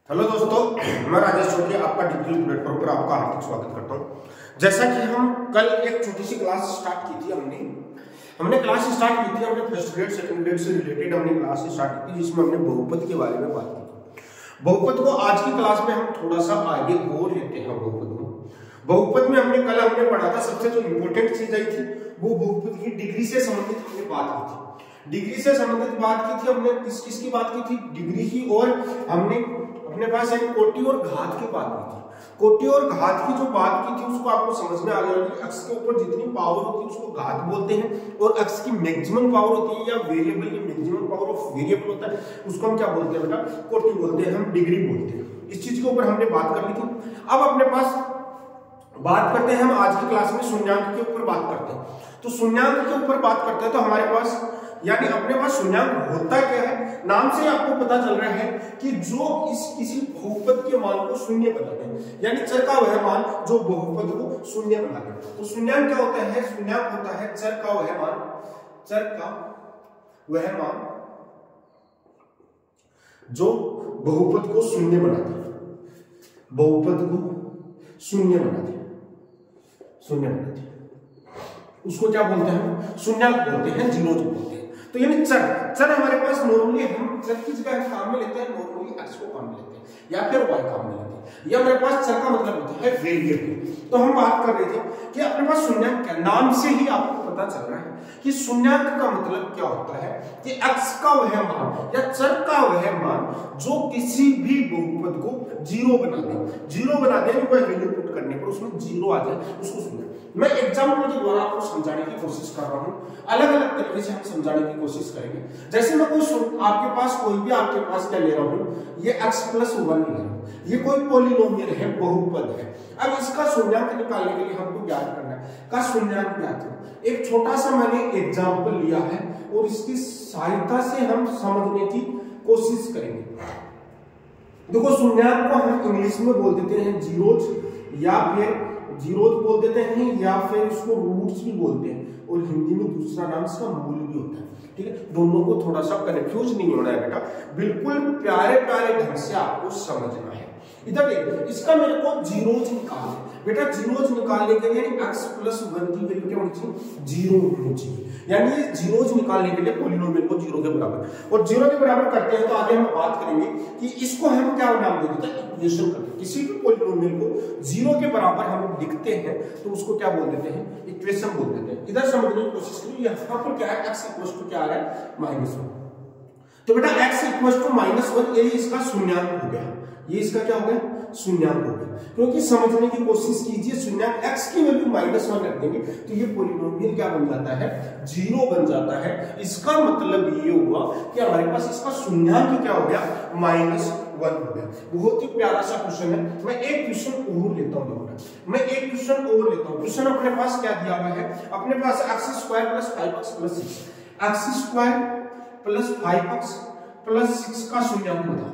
Hello दोस्तों, मैं राजेश चौधरी आपका डिजिटल प्लेटफॉर्म पर आपका हार्दिक स्वागत करता हूं। जैसा कि हम कल एक छोटी सी क्लास स्टार्ट की थी, हमने क्लास स्टार्ट की थी, हमने फर्स्ट ग्रेड सेकंड ग्रेड से रिलेटेड हमने क्लास स्टार्ट की थी, जिसमें हमने बहुपद के बारे में बात की थी। बहुपद को आज की क्लास में हम थोड़ा सा आगे और लेते हैं। बहुपद में हमने पढ़ा था, सबसे जो इंपॉर्टेंट चीज आई थी वो बहुपद की डिग्री से संबंधित हमने बात की थी। डिग्री से संबंधित बात की थी हमने, किसकी बात की थी? डिग्री की। और हमने अपने पास एक कोटि और घात की बात की थी। कोटि और घात की जो बात की थी उसको आपको समझ में आ गया कि अक्ष के ऊपर जितनी पावर होती है उसको घात बोलते हैं, और अक्ष की मैक्सिमम पावर होती है या वेरिएबल की मैक्सिमम पावर ऑफ वेरिएबल होता है, उसको हम क्या बोलते हैं बेटा? कोटि बोलते हैं, हम डिग्री बोलते हैं। इस चीज के ऊपर हमने बात कर ली थी। अब अपने पास बात करते हैं, हम आज की क्लास में शून्यांक के ऊपर बात करते हैं। तो शून्यांक के ऊपर बात करते हैं तो हमारे पास यानी अपने पास शून्यांक होता क्या है? नाम से आपको पता चल रहा है कि जो इस किसी बहुपद के मान को शून्य बनाते हैं, यानी चर का वह मान जो बहुपद को शून्य बनाते हैं। तो शून्यांक क्या होता है? शून्यांक होता है चर का वह मान जो बहुपद को शून्य बनाते हैं, बहुपद को शून्य बनाते हैं, उसको क्या बोलते हैं? शून्यांक बोलते हैं, जीरो बोलते हैं। तो यानी चर हमारे पास नॉर्मली हम चर की जगह काम में लेते हैं, नॉर्मली x को काम में लेते हैं या फिर y काम में लेते हैं। ये हमारे पास चर का मतलब होता है वेरिएबल। तो हम बात कर रहे थे कि अपने पास शून्यांक क्या, नाम से ही आपको पता चल रहा है कि शून्यांक का मतलब क्या होता है कि x का वह मान या चर का वह मान जो किसी भी बहुपद को जीरो बना दे, कोई वैल्यू पुट करने पर उसमें जीरो आ जाए, उसको शून्यांक। मैं एग्जांपल के द्वारा आपको समझाने की कोशिश कर रहा हूं, अलग अलग तरीके से हम समझाने की कोशिश करेंगे। जैसे मैं आपके पास क्या ले रहा हूं, ये x+1 ले रहा हूं, ये कोई पॉलिनोमियल है, बहुपद है। अब इसका शून्यांक निकालने के लिए हमको ज्ञात करना है का शून्यांक ज्ञात करना। एक छोटा सा मैंने एग्जांपल लिया है और इसकी सहायता से हम समझने की कोशिश करेंगे। देखो, शून्यांक को हम इंग्लिश में बोल देते हैं जीरोज, या फिर जीरोज बोल देते हैं, या फिर इसको रूट्स भी बोलते हैं, और हिंदी में दूसरा नाम इसका मूल भी होता है। ठीक है, दोनों को थोड़ा सा कंफ्यूज नहीं होना है बेटा, बिल्कुल प्यारे ढंग से आपको समझना है। इधर देखिए, इसका मेरे को जीरोज निकालना है बेटा। जीरोज निकालने के लिए x+1 की वैल्यू क्या होनी चाहिए? जीरो होनी चाहिए। यानी ये जीरोज निकालने के लिए पॉलिनोमियल को जीरो के बराबर, और जीरो के बराबर करते हैं तो आगे हम बात करेंगे कि इसको हम क्या नाम दे देते हैं? इक्वेशन करते हैं। किसी भी पॉलिनोमियल को जीरो के बराबर हम लिखते हैं तो उसको क्या बोल देते हैं? इक्वेशन बोल देते हैं। इधर समझने की कोशिश करिए, यहाँ पर क्या है? x = क्या आ रहा है? -1। तो बेटा x = -1, ये इसका शून्यांक हो गया। ये इसका क्या हो गया? शून्यांक हो गया। क्योंकि समझने की कोशिश कीजिए, शून्यांक x की वैल्यू -1 रख देंगे तो ये पॉलिनोमियल क्या बन जाता है? जीरो बन जाता है। इसका मतलब ये हुआ कि हमारे पास इसका शून्यांक क्या हो गया? -1 हो गया। बहुत ही प्यारा सा क्वेश्चन है। मैं एक क्वेश्चन और लेता हूं, क्वेश्चन अपने पास क्या दिया हुआ है? अपने पास x² + 5x + 6, x² + 5x + 6 का शून्यांक बताओ।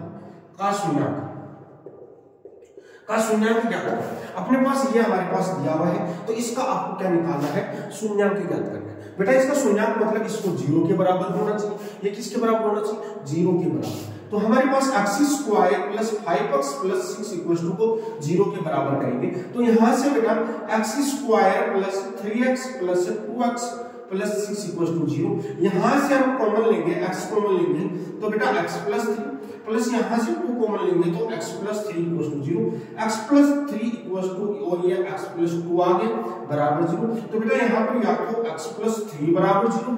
का शून्यांक क्या होगा? अपने पास ये हमारे पास दिया हुआ है, तो इसका आपको क्या निकालना है? शून्यांक ज्ञात करना है बेटा। इसका शून्यांक मतलब इसको जीरो के बराबर होना चाहिए। ये किसके बराबर होना चाहिए? जीरो के बराबर। तो हमारे पास x² + 5x + 6 को जीरो के बराबर करेंगे तो यहां से बेटा x² + 3x + 2x + 6 = 0। यहां से हम कॉमन लेंगे, x कॉमन लेंगे तो बेटा x + 3 प्लस यहां से 2 कॉमन लेंगे तो x + 3 = 0, x + 3 = और ये x + 2 आ गया बराबर 0। तो बेटा यहाँ पर या तो x + 3 बराबर 0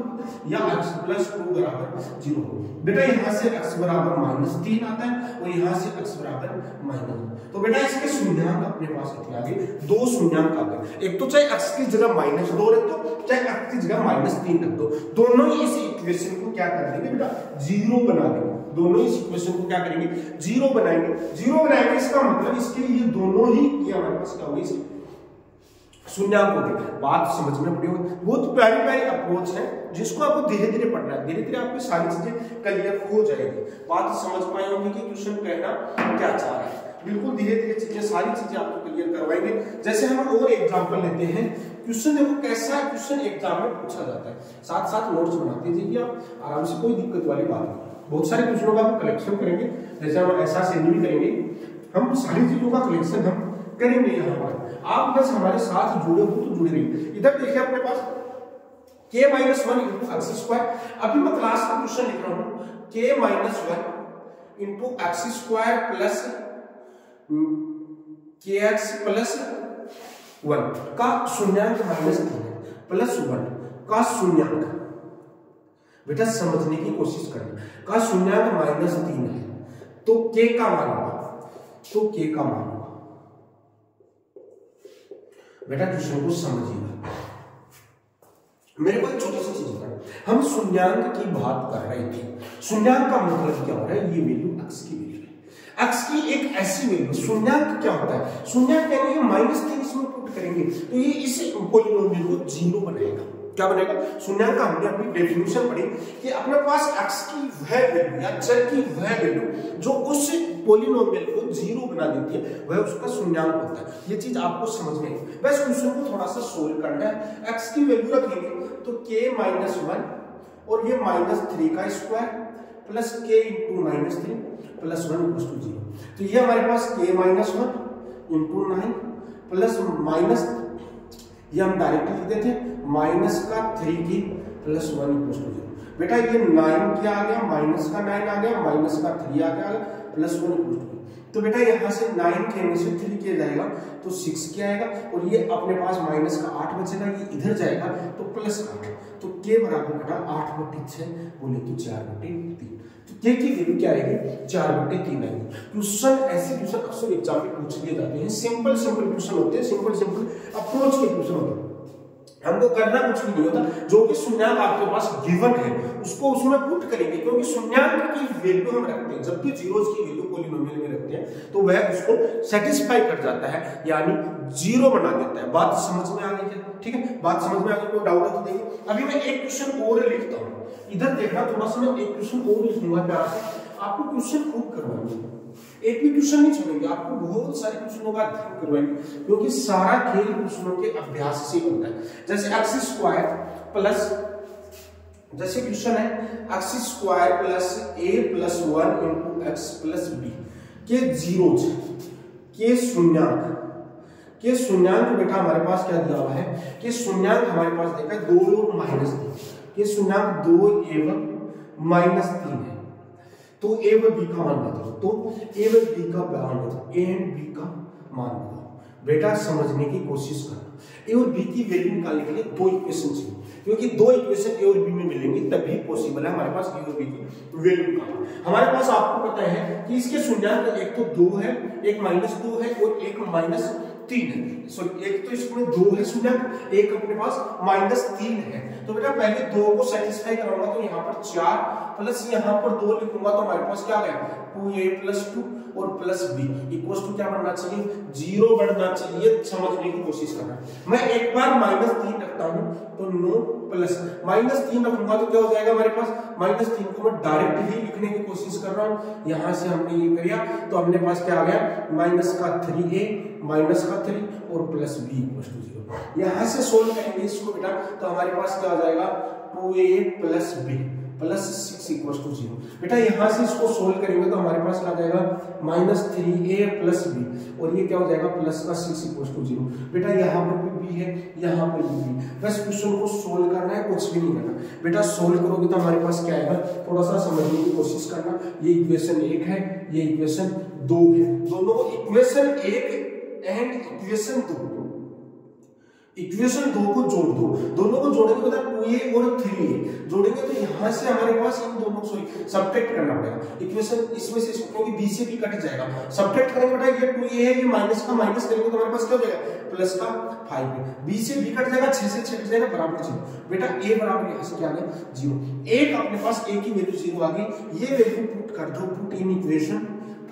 या x + 2 बराबर 0। बेटा यहाँ से x बराबर -3 आता है और यहाँ से x बराबर -2। तो बेटा इसके शून्यांक अपने पास कितने आ गए? 2 शून्यांक आ गए। एक तो चाहे x की जगह -2 रख दो, चाहे x की जगह -3 रख दो, दोनों ही इस इक्वेशन को क्या कर देंगे बेटा? जीरो बना देंगे। दोनों इस इक्वेशन को क्या करेंगे? जीरो बनाएंगे। इसका मतलब इसके ये दोनों ही ये हमारे पास क्या होगी? शून्यांक हो गए। बात समझ में पड़ी होगी। बहुत प्यारी अप्रोच है जिसको आपको धीरे धीरे पढ़ना है, धीरे धीरे आपको सारी चीजें क्लियर हो जाएगी। बात समझ पाए होंगे कि क्वेश्चन कहना क्या चाह रहा है। बिल्कुल धीरे धीरे चीजें, सारी चीजें आपको क्लियर करवाएंगे। जैसे हम और एग्जांपल लेते हैं। क्वेश्चन देखो कैसा क्वेश्चन एग्जाम में पूछा जाता है, साथ साथ नोट्स बनाते जाइए आप आराम से, कोई दिक्कत वाली बात नहीं। बहुत सारे क्वेश्चनों का हम कलेक्शन करेंगे, जैसे हम ऐसा से भी करेंगे, हम सारी चीजों का कलेक्शन हम करेंगे यहाँ पर। आप बस हमारे साथ जुड़े हो तो जुड़े रहिए। इधर देखिए अपने पास k minus 1 into x square, अभी मैं क्लास का क्वेश्चन लिख रहा हूँ, k minus 1 into x square plus kx plus 1 का शून्यांक माइनस 3 प्लस 1 का शून्यांक, बेटा समझने की कोशिश करना, का शून्यांक माइनस 3 है तो k का मान होगा, तो k का मान होगा। बेटा क्वेश्चन को समझिएगा, मेरे को एक छोटी सी चीज है, हम शून्यांक की बात कर रहे थे। शून्यांक का मतलब क्या हो रहा है, ये वैल्यू x की वैल्यू है, x की एक ऐसी वैल्यू। शून्यांक क्या होता है, शून्यांक कहने के -3 इसमें पुट करेंगे तो ये इस पॉलिनोमियल को 0 बनाएगा। क्या बनेगा, शून्यांक का हमने अपनी डेफिनेशन पढ़ी कि अपने पास x की वह वैल्यू या चर की वह वैल्यू जो उस पॉलिनोमियल को 0 बना देती है वह उसका शून्यांक होता है। ये चीज आपको समझ में आई। बस क्वेश्चन को थोड़ा सा सोल्व करना है। x की वैल्यू रखेंगे तो k माइनस 1 और ये -3 का square plus k into -3 plus 1 equal to 0। तो ये हमारे पास k minus 1 into 9 plus minus, ये हम डायरेक्ट लिख देते माइनस का 3 की प्लस 1 इक्वल टू 0। बेटा ये 9 क्या आ गया, माइनस का 9 आ गया, माइनस का 3 आ गया, प्लस 1 इक्वल टू। तो बेटा यहाँ से 9 के में से 3 किया जाएगा तो 6 क्या आएगा, और ये अपने पास माइनस का 8 बचेगा, ये इधर जाएगा तो प्लस 8। तो k बराबर बेटा 8/6 बोले तो 4/3। तो k की वैल्यू क्या आएगी, 4/3 आएगी। क्वेश्चन ऐसे क्वेश्चन अक्सर एग्जाम में पूछ लिए जाते हैं, सिंपल क्वेश्चन होते हैं, सिंपल अप्रोच के क्वेश्चन होते हैं। हमको करना कुछ भी नहीं होता, जो भी शून्यांक आपके पास गिवन है उसको उसमें पुट करेंगे, क्योंकि शून्यांक की वैल्यू हम रखते हैं, जब भी जीरोस की वैल्यू पॉलिनोमियल में रखते हैं तो वह उसको सेटिस्फाई कर जाता है, यानी 0 बना देता है। बात समझ में आ गई क्या, ठीक है, बात समझ में आ गई, कोई डाउट है तो देखिए। अभी मैं एक क्वेश्चन और लिखता हूँ, इधर देखना थोड़ा सा, मैं एक क्वेश्चन और लिखूंगा प्यार से, आपको क्वेश्चन खूब करवाएंगे, एक भी क्वेश्चन नहीं छोड़ेंगे, आपको बहुत सारे क्वेश्चनों का अध्ययन करवाएंगे, क्योंकि सारा खेल क्वेश्चनों के अभ्यास से बनता है। जैसे एक्स स्क्वायर प्लस, जैसे क्वेश्चन है x square plus a plus 1 into x plus b के जीरोज के शून्यांक बेटा हमारे पास क्या दिया हुआ है, कि शून्यांक हमारे पास देखा है 2 और -3, के शून्यांक 2 एवं -3 है। तो a व b का मान बताओ, तो a व b का मान बताओ, a एंड b का मान बताओ। बेटा समझने की कोशिश करना, a और b की वैल्यू निकालने के लिए 2 इक्वेशन चाहिए, क्योंकि 2 इक्वेशन a और b में मिलेंगे तभी पॉसिबल है हमारे पास a और b की वैल्यू निकालना। हमारे पास आपको पता है कि इसके शून्यांक एक तो 2 है, एक -2 है और एक -3 है। सॉरी, एक तो इसमें 2 है शून्यांक, एक अपने पास -3 है। तो बेटा पहले 2 को सेटिस्फाई कराऊंगा तो यहाँ पर 4 प्लस यहाँ पर 2 लिखूंगा तो हमारे पास क्या आ गया 2a प्लस 2 और प्लस b इक्वल टू क्या बनना चाहिए, 0 बनना चाहिए। समझने की कोशिश करना, मैं एक बार -3 रखता हूं तो 9 प्लस -3 रखूंगा तो क्या हो जाएगा हमारे पास, -3 को मैं डायरेक्ट ही लिखने की कोशिश कर रहा हूं। यहां से हमने ये किया तो अपने पास क्या आ गया, -3a -3 और प्लस b इक्वल टू 0। यहां से सोल्व करेंगे इसको बेटा तो हमारे पास क्या हो जाएगा 2a plus b plus 6 equal to 0। बेटा यहां से इसको सोल्व करेंगे तो हमारे पास क्या आ जाएगा -3a प्लस b और ये क्या हो जाएगा प्लस का 6 इक्वल टू 0। बेटा यहाँ पर भी b है, यहाँ पर भी b। बस क्वेश्चन को सोल्व करना है, कुछ भी नहीं करना। बेटा सोल्व करोगे तो हमारे पास क्या आएगा, थोड़ा सा समझने की कोशिश करना। ये इक्वेशन 1 है, ये इक्वेशन 2 है, दोनों इक्वेशन 1 एंड इक्वेशन 2 को जोड़ दो। दोनों को जोड़ने के बाद 2a और 3a जोड़ेंगे तो यहां से हमारे पास इन दोनों को सब्ट्रैक्ट करना पड़ेगा। इक्वेशन इसमें से क्योंकि b से b कट जाएगा, सब्ट्रैक्ट करेंगे बेटा ये 2a है, ये माइनस का माइनस करेंगे तो हमारे पास क्या हो जाएगा प्लस का 5 है। b से b कट जाएगा, 6 से 6 कट जाएगा बराबर 0। बेटा a बराबर यहां से क्या आ गया 0। एक अपने पास a की वैल्यू 0 आ गई, ये वैल्यू पुट कर दो, पुट इन इक्वेशन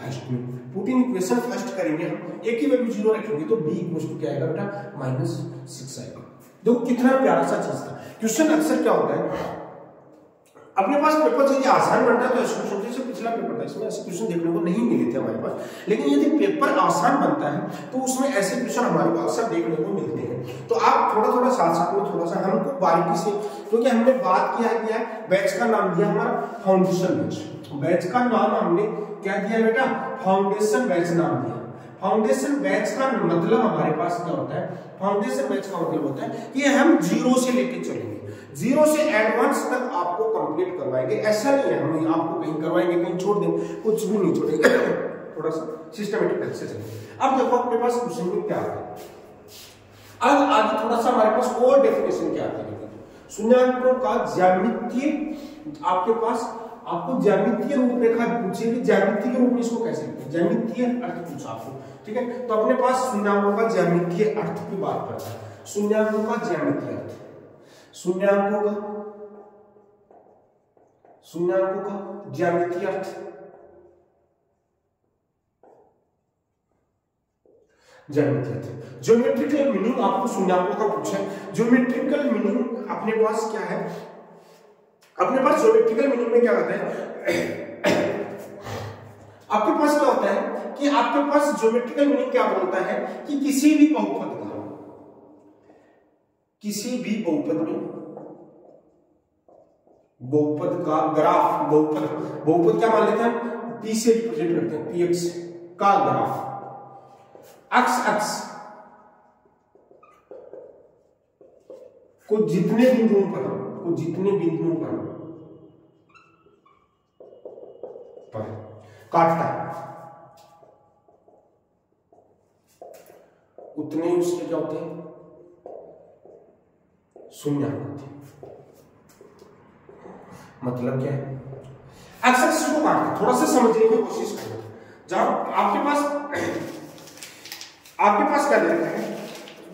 फर्स्ट में, पुट इन इक्वेशन फर्स्ट करेंगे हम, a की वैल्यू 0 रखेंगे तो b इक्वल टू क्या आएगा बेटा -6 आएगा। देखो कितना प्यारा सा चीज था। क्वेश्चन अक्सर क्या होता है, अपने पास पेपर यदि आसान बनता है तो ऐसे क्वेश्चन, जैसे पिछला पेपर था इसमें ऐसे क्वेश्चन देखने को नहीं मिले थे हमारे पास, लेकिन यदि पेपर आसान बनता है तो उसमें ऐसे क्वेश्चन हमारे पास अक्सर देखने को मिलते हैं। तो आप थोड़ा थोड़ा साथ साथ में थोड़ा सा हमको बारीकी से, क्योंकि हमने बात किया है बैच का नाम दिया हमारा फाउंडेशन बैच। बैच का नाम हमने क्या दिया बेटा, फाउंडेशन बैच नाम दिया। फाउंडेशन बैच का मतलब हमारे पास क्या होता है, फाउंडेशन बैच का मतलब होता है कि हम जीरो से लेके चलेंगे, जीरो से एडवांस तक आपको कंप्लीट करवाएंगे। ऐसा नहीं है हम आपको कहीं करवाएंगे कहीं छोड़ देंगे, कुछ भी नहीं छोड़ेंगे, थोड़ा सा सिस्टमेटिक ढंग से चलेंगे। अब देखो अपने पास क्वेश्चन में क्या आता है, अब आगे थोड़ा सा हमारे पास और डेफिनेशन क्या आती है। शून्याङ्कों का ज्यामितीय, आपके पास आपको ज्यामितीय रूपरेखा पूछे कि ज्यामितीय के रूप में इसको कैसे लिखते हैं, ज्यामितीय अर्थ पूछा आपको, ठीक है। तो अपने पास शून्याङ्कों का ज्यामितीय अर्थ की बात करता है। शून्याङ्कों का ज्यामितीय अर्थ, शून्याङ्कों का ज्यामितीय अर्थ, ज्योमेट्रिकल मीनिंग आपको शून्याङ्कों का पूछा है। ज्योमेट्रिकल मीनिंग अपने पास क्या है, अपने पास ज्योमेट्रिकल मीनिंग में क्या होता है, आपके पास क्या होता है कि आपके पास ज्योमेट्रिकल मीनिंग क्या बोलता है कि किसी भी बहुपद का, किसी भी बहुपद में, बहुपद का ग्राफ, बहुपद क्या मान लेते हैं, पी से रिप्रेजेंट करते हैं, पीएक्स का ग्राफ, अक्स को जितने बिंदुओं पर काटता है उतने उसके क्या होते हैं, शून्याङ्क होते हैं। मतलब क्या है, एक्स को काटते, थोड़ा सा समझने की कोशिश करो। जब आपके पास क्या देता है,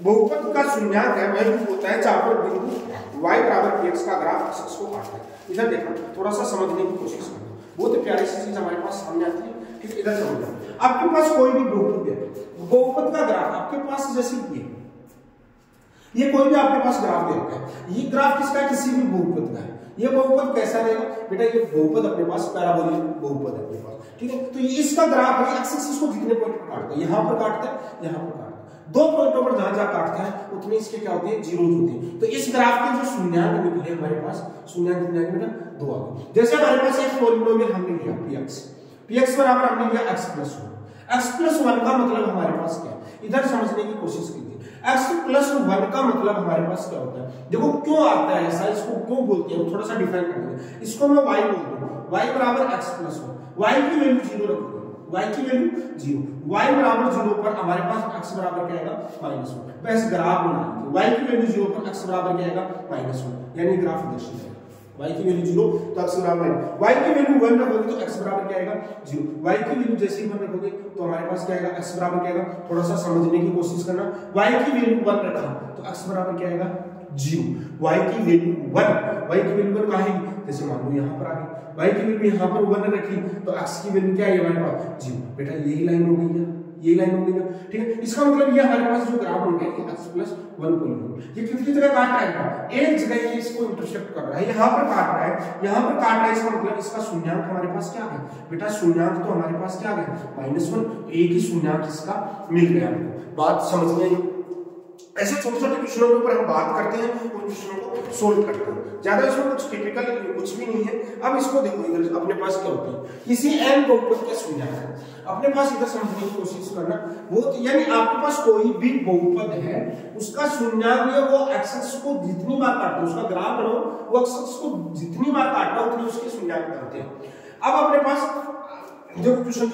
बहुपद का शून्याङ्क है वह रूप होता है जहां पर बिंदु y बराबर px का ग्राफ x को काटता है। इधर देखो, थोड़ा सा समझने की कोशिश करो, बहुत प्यारी सी चीज हमारे पास सामने आती है, ठीक है। इधर समझो, आपके पास कोई भी बहुपद है, बहुपद का ग्राफ आपके पास जैसे ये कोई भी आपके पास ग्राफ देता है, ये ग्राफ किसका है, किसी भी बहुपद का है। ये बहुपद कैसा रहेगा बेटा, ये बहुपद अपने पास पैराबोलिक बहुपद है अपने पास, ठीक है। तो ये इसका ग्राफ है, एक्स एक्सिस को कितने पॉइंट पर काटता है, यहां पर काटता है, यहां पर काटता है, दो पॉइंटों पर जहां जहां काटता है उतने इसके क्या होते हैं, जीरोज होते हैं। तो इस ग्राफ के जो शून्याङ्क निकले हमारे पास, शून्याङ्क कितने आएंगे बेटा, 2 आ गए। जैसे हमारे पास एक पॉलिनोमियल हमने लिया px बराबर हमने लिया x+1 का मतलब हमारे पास क्या है, इधर समझने की कोशिश कीजिए। x+1 का मतलब हमारे पास क्या होता है, देखो क्यों आता है ऐसा, इसको क्यों बोलते हैं थोड़ा सा डिफाइन कर देंगे। इसको मैं y बोलता हूं, y बराबर x+1, y की वैल्यू 0 रखो, y की वैल्यू 0, y बराबर 0 पर हमारे पास x बराबर क्या आएगा, -1। बस ग्राफ बना लीजिए, y की वैल्यू 0 पर x बराबर क्या आएगा, -1, यानी ग्राफ दर्शित है। y की वैल्यू 0 तो x बराबर, y की वैल्यू 1 रखोगे तो x बराबर क्या आएगा, 0। y की वैल्यू जैसे ही 1 रखोगे तो हमारे पास क्या आएगा, x बराबर क्या आएगा, थोड़ा सा समझने की कोशिश करना। y की वैल्यू 1 रखा तो x बराबर क्या आएगा, 0। y की वैल्यू 1 कहां है, जैसे मान लो यहां पर आ गई, y की वैल्यू यहां पर 1 रखी तो x की वैल्यू क्या है हमारे पास, 0। बेटा यही लाइन हो गई है, ये लाइन हो गई, ठीक है। इसका मतलब ये हमारे पास जो ग्राफ बन गया कि x+1 पॉलिनोमियल, ये कितनी जगह काट रहा है, एक जगह ये इसको इंटरसेक्ट कर रहा है, यहां पर काट रहा है, यहां पर काट रहा है, इसका मतलब इसका शून्याङ्क हमारे पास क्या है बेटा, शून्याङ्क तो हमारे पास क्या है, -1। एक ही शून्याङ्क इसका मिल गया हमको, बात समझ में आई। ऐसे छोटे छोटे क्वेश्चनों के ऊपर हम बात करते हैं, उन क्वेश्चनों को सोल्व करते हैं, ज्यादा इसमें कुछ टिपिकल कुछ भी नहीं है। अब इसको देखो, इधर अपने पास क्या होती है, किसी n बहुपद का शून्याङ्क है, अपने पास इधर समझने की कोशिश करना, वो यानी आपके पास कोई भी बहुपद है, उसका शून्याङ्क है वो एक्स को जितनी बार काटता है, उसका ग्राफ बनाओ, वो एक्स को जितनी बार काटता है उतनी उसके शून्याङ्क करते हैं। अब अपने पास देखो क्वेश्चन,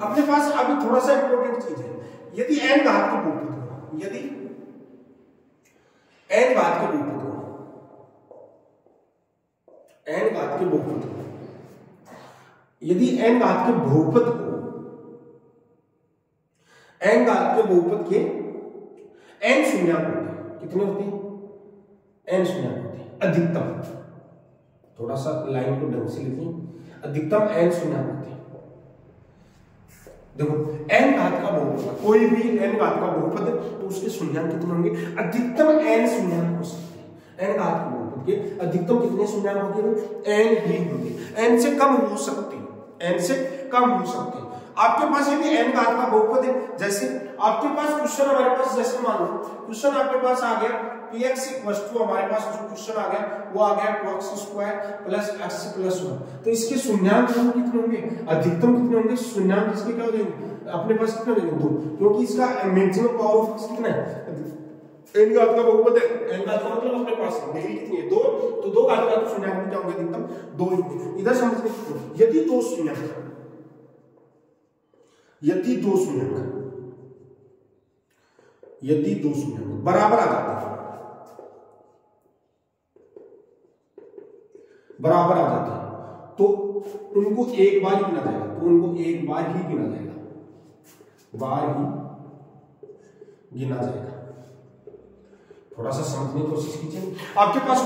अपने पास अभी थोड़ा सा इंपॉर्टेंट चीज है, यदि n घात के बहुपद हो, यदि n घात के बहुपद हो, n घात के बहुपद हो, यदि n घात के बहुपद को, n घात के बहुपद के n शून्याङ्क होते हैं, कितने होते हैं, n शून्याङ्क होते हैं, अधिकतम, थोड़ा सा लाइन को ढंग से लिखें, अधिकतम n शून्याङ्क होते हैं। देखो n घात का बहुपद, कोई भी n घात का बहुपद तो उसके शून्याङ्क कितने होंगे, अधिकतम n शून्याङ्क हो सकते हैं। n घात के बहुपद ये अधिकतम कितने शून्याङ्क होंगे, n ही होंगे, n से कम हो सकते हैं, n से कम हो सकते हैं। आपके पास यदि n घात का बहुपद है, जैसे आपके पास क्वेश्चन हमारे पास, जैसे मान लो क्वेश्चन आपके पास आ गया px = हमारे पास जो क्वेश्चन आ गया वो आ गया 2x² + x + 1, तो इसके शून्याङ्क कितने होंगे, अधिकतम कितने होंगे, शून्याङ्क इसके क्या हो जाएंगे अपने पास कितने हो जाएंगे 2, क्योंकि इसका मैक्सिमम पावर ऑफ x कितना है, n घात का बहुपद है, n घात का मतलब अपने पास डिग्री कितनी है 2, तो 2 घात का शून्याङ्क क्या होंगे अधिकतम 2 होंगे। इधर समझने की, यदि दो शून्याङ्क बराबर आ जाते हैं, तो उनको एक बार ही गिना जाएगा, थोड़ा सा समझने की कोशिश कीजिए। आपके पास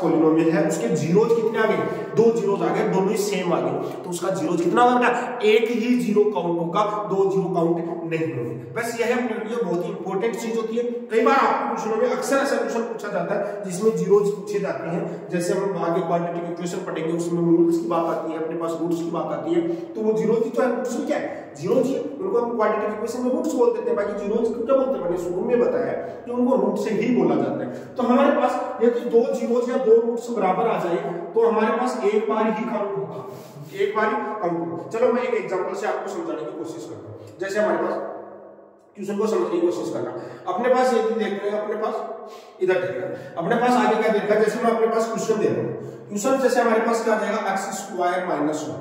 पॉलिनोमियल है, उसके जीरोज कितने आ गए, 2 जीरोज आ गए, दोनों ही सेम आ गए, तो उसका जीरो कितना होगा बेटा, एक ही जीरो काउंट होगा, 2 जीरो काउंट नहीं होंगे। बस यह अपने लिए बहुत ही इंपॉर्टेंट चीज होती है। कई बार आपको क्वेश्चनों में अक्सर ऐसा क्वेश्चन पूछा जाता है जिसमें जीरोज पूछे जाते हैं, जैसे हम आगे क्वाड्रेटिक इक्वेशन पढ़ेंगे, उसमें रूट्स की बात आती है, अपने पास रूट्स की बात आती है, तो वो जीरोज की तो क्या है, जीरोज ही उनको हम क्वाड्रेटिक इक्वेशन में रूट्स बोल देते हैं, बाकी जीरोज को क्या बोलते हैं, मैंने शुरू में बताया कि उनको रूट से ही बोला जाता है। तो हमारे पास यदि 2 जीरोज या 2 रूट्स बराबर आ जाए तो हमारे पास एक बार ही काउंट होगा, चलो मैं एक एग्जांपल से आपको समझाने की कोशिश करता हूं। जैसे हमारे पास क्वेश्चन को समझने की कोशिश करना, अपने पास यदि देख रहे हैं, अपने पास इधर देख रहे हैं, अपने पास आगे क्या देखा, जैसे मैं अपने पास क्वेश्चन दे रहा हूं, क्वेश्चन जैसे हमारे पास क्या आ जाएगा x² - 1,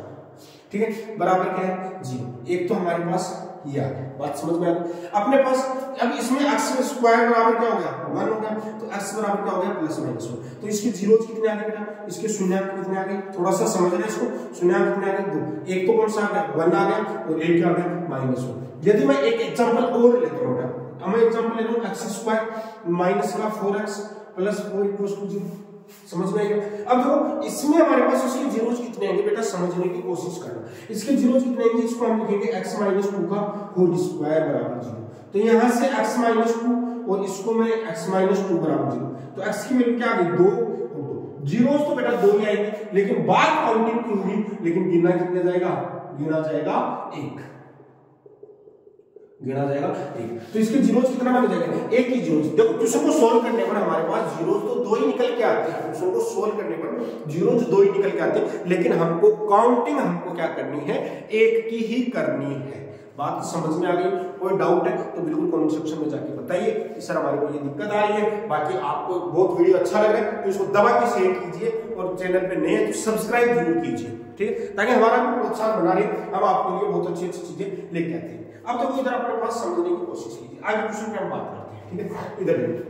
ठीक है, बराबर क्या है 0। एक तो हमारे पास ये आ गया, बात समझ में आ गई। अपने पास अब इसमें x² बराबर क्या हो गया 1 हो गया, तो x बराबर क्या हो गया +-1, तो इसके जीरोज कितने आ गए बेटा, इसके शून्याङ्क कितने आ गए, थोड़ा सा समझ लें इसको, शून्याङ्क कितने आ गए 2, एक तो कौन सा आ गया 1 आ गया और एक क्या आ गया -1। यदि मैं एक एग्जांपल और लेता हूं बेटा, मैं एग्जांपल ले लूं x² - 4x + 4 = 0, समझ में आएगा। अब देखो इसमें हमारे पास उसके जीरोज कितने आएंगे बेटा, समझने की कोशिश करना, इसके जीरोज कितने आएंगे, इसको हम लिखेंगे x - 2 का होल स्क्वायर बराबर 0, तो यहां से x - 2 और इसको मैं x - 2 बराबर 0, तो x की वैल्यू क्या आ गई 2, जीरोज तो बेटा 2 ही आएंगे, लेकिन बात काउंटिंग की होगी, लेकिन गिना कितने जाएगा, गिना जाएगा 1, तो इसके जीरोज कितना माने जाएगा, एक ही जीरोज। देखो क्वेश्चन को सोल्व करने पर हमारे पास जीरोज तो 2 ही निकल के आते हैं, क्वेश्चन को सोल्व करने पर जीरोज 2 ही निकल के आते हैं, लेकिन हमको काउंटिंग हमको क्या करनी है, एक की ही करनी है। बात समझ में आ गई, कोई डाउट है तो बिल्कुल कमेंट सेक्शन में जाके बताइए कि सर हमारे को ये दिक्कत आ रही है। बाकी आपको बहुत वीडियो अच्छा लग रहा है तो इसको दबा के शेयर कीजिए, और चैनल पे नए हैं तो सब्सक्राइब जरूर कीजिए, ठीक है, ताकि हमारा भी प्रोत्साहन बना रहे, हम आपके लिए बहुत अच्छी चीजें लेके आते हैं। अब देखो इधर अपने पास समझने की कोशिश कीजिए, आगे क्वेश्चन पे हम बात करते हैं, ठीक है। इधर देखिए,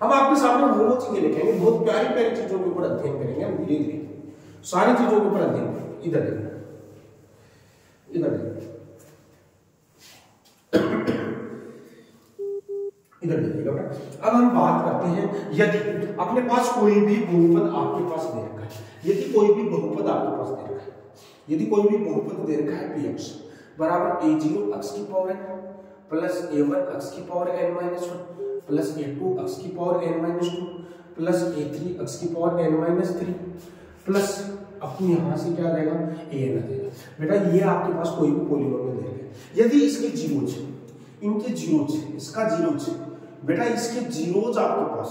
हम आपके सामने वो चीजें लिखेंगे, बहुत प्यारी प्यारी चीजों के ऊपर अध्ययन करेंगे हम धीरे धीरे, सारी चीजों के ऊपर अध्ययन करेंगे। इधर देखिए, इधर देखिएगा बेटा। अब हम बात करते हैं, यदि अपने पास कोई भी बहुपद आपके पास दे रखा है, यदि कोई भी बहुपद आपके पास दे रखा है, यदि कोई भी बहुपद दे रखा है px बराबर a0 x की power n plus a1 x की power n-1 plus a2 x की power n-2 plus a3 x की पावर n-3 प्लस अपनी यहां से क्या आ जाएगा an आ जाएगा। बेटा ये आपके पास कोई भी पॉलीनोमियल दे रखा है, यदि इसके जीरोज, इनके जीरोज, इसका जीरोज, बेटा इसके जीरोज आपके पास